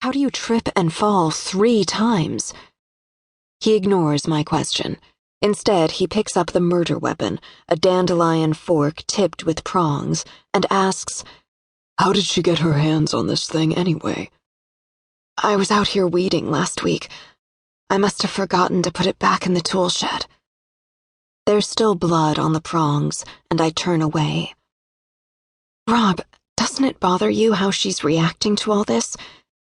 How do you trip and fall 3 times? He ignores my question. Instead, he picks up the murder weapon, a dandelion fork tipped with prongs, and asks, "How did she get her hands on this thing anyway?" "I was out here weeding last week. I must have forgotten to put it back in the tool shed." There's still blood on the prongs, and I turn away. "Rob, doesn't it bother you how she's reacting to all this?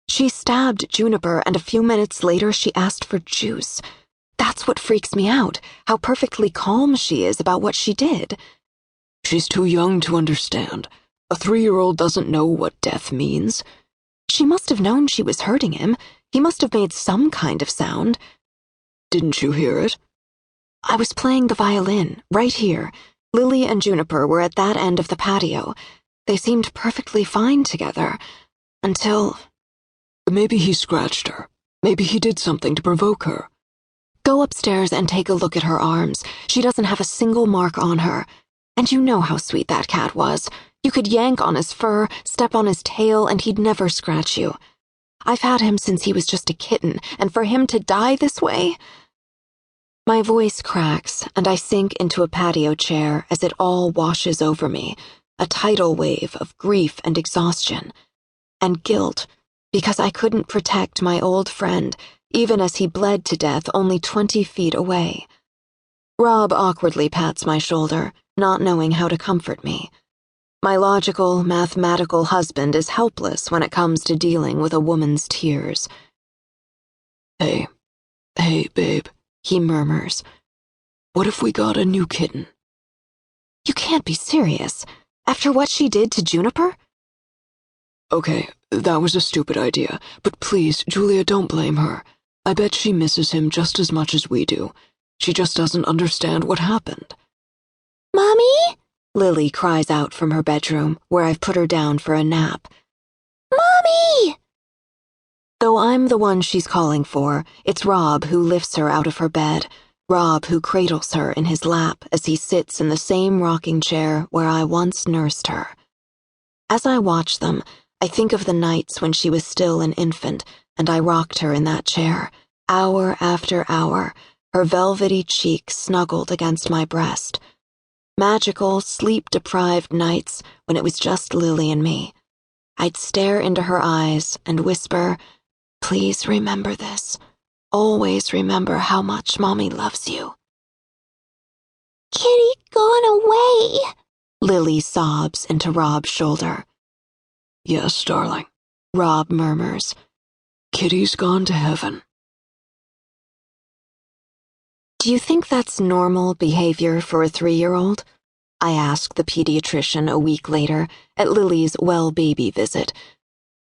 She stabbed Juniper, and a few minutes later she asked for juice. That's what freaks me out, how perfectly calm she is about what she did." "She's too young to understand. A 3-year-old doesn't know what death means." "She must have known she was hurting him. He must have made some kind of sound." "Didn't you hear it?" "I was playing the violin, right here. Lily and Juniper were at that end of the patio. They seemed perfectly fine together, until—" "Maybe he scratched her. Maybe he did something to provoke her." "Go upstairs and take a look at her arms. She doesn't have a single mark on her. And you know how sweet that cat was. You could yank on his fur, step on his tail, and he'd never scratch you. I've had him since he was just a kitten, and for him to die this way—" My voice cracks, and I sink into a patio chair as it all washes over me, a tidal wave of grief and exhaustion. And guilt, because I couldn't protect my old friend, even as he bled to death only 20 feet away. Rob awkwardly pats my shoulder, not knowing how to comfort me. My logical, mathematical husband is helpless when it comes to dealing with a woman's tears. Hey, babe," he murmurs. "What if we got a new kitten?" "You can't be serious. After what she did to Juniper?" "Okay, that was a stupid idea, but please, Julia, don't blame her. I bet she misses him just as much as we do. She just doesn't understand what happened." "Mommy?" Lily cries out from her bedroom, where I've put her down for a nap. "Mommy!" Though I'm the one she's calling for, it's Rob who lifts her out of her bed, Rob who cradles her in his lap as he sits in the same rocking chair where I once nursed her. As I watch them, I think of the nights when she was still an infant, and I rocked her in that chair, hour after hour, her velvety cheek snuggled against my breast. Magical, sleep-deprived nights when it was just Lily and me. I'd stare into her eyes and whisper, "Please remember this. Always remember how much Mommy loves you." "Kitty gone away," Lily sobs into Rob's shoulder. "Yes, darling," Rob murmurs. "Kitty's gone to heaven." "Do you think that's normal behavior for a 3-year-old? I asked the pediatrician a week later at Lily's well-baby visit.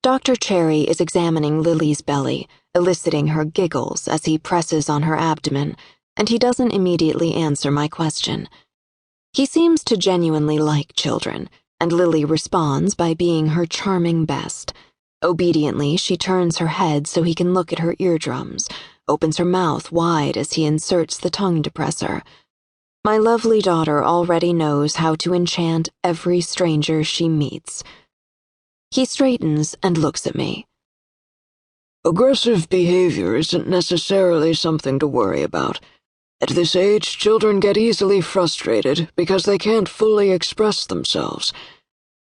Dr. Cherry is examining Lily's belly, eliciting her giggles as he presses on her abdomen, and he doesn't immediately answer my question. He seems to genuinely like children, and Lily responds by being her charming best. Obediently, she turns her head so he can look at her eardrums, opens her mouth wide as he inserts the tongue depressor. My lovely daughter already knows how to enchant every stranger she meets. He straightens and looks at me. "Aggressive behavior isn't necessarily something to worry about. At this age, children get easily frustrated because they can't fully express themselves.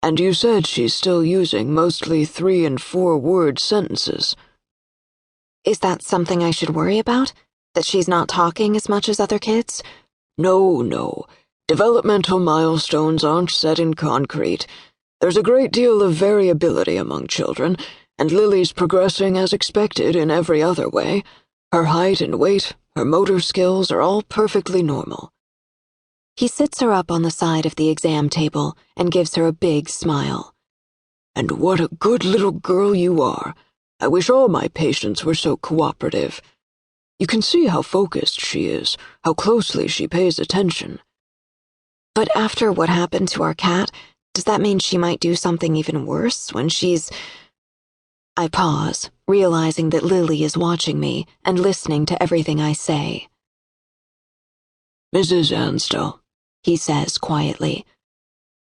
And you said she's still using mostly 3- and 4-word sentences." "Is that something I should worry about? That she's not talking as much as other kids?" No. Developmental milestones aren't set in concrete. There's a great deal of variability among children, and Lily's progressing as expected in every other way. Her height and weight, her motor skills are all perfectly normal." He sits her up on the side of the exam table and gives her a big smile. "And what a good little girl you are. I wish all my patients were so cooperative. You can see how focused she is, how closely she pays attention." "But after what happened to our cat, does that mean she might do something even worse when she's—" I pause, realizing that Lily is watching me and listening to everything I say. "Mrs. Ansdell," he says quietly,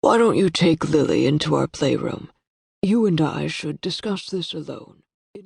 "why don't you take Lily into our playroom? You and I should discuss this alone."